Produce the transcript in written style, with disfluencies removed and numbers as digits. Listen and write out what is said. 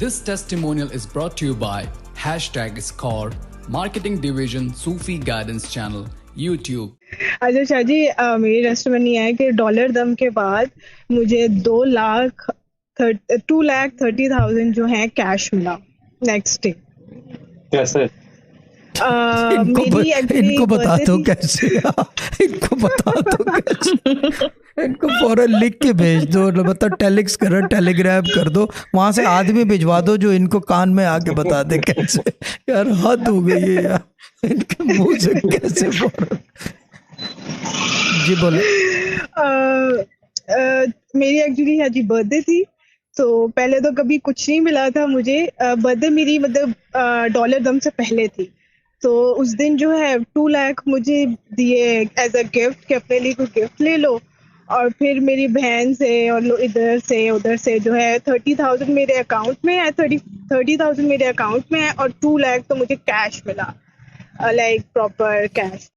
This testimonial is brought to you by #Score, Marketing Division, Sufi Guidance Channel, YouTube. अच्छा शाह जी, मेरी testimony है कि dollar दम के बाद मुझे 2,30,000 जो है कैश मिला नेक्स्ट डे. कैसे? इनको बता दो कैसे, इनको बता दो कैसे, इनको फौरन लिख के भेज दो, मतलब टेलिक्स करो, टेलीग्राम कर दो, वहां से आदमी भिजवा दो जो इनको कान में आके बता दे कैसे. यार हद हो गई है यार, इनके मुंह से कैसे फौरन. जी बोले. मेरी एक्चुअली जी बर्थडे थी, तो पहले तो कभी कुछ नहीं मिला था मुझे. बर्थडे मेरी मतलब डॉलर दम से पहले थी, तो उस दिन जो है 2 लाख मुझे दिए एज अ गिफ्ट कि अपने लिए कोई गिफ्ट ले लो. और फिर मेरी बहन से और इधर से उधर से जो है 30,000 मेरे अकाउंट में है, 30,000 मेरे अकाउंट में है, और 2 लाख तो मुझे कैश मिला, लाइक प्रॉपर कैश.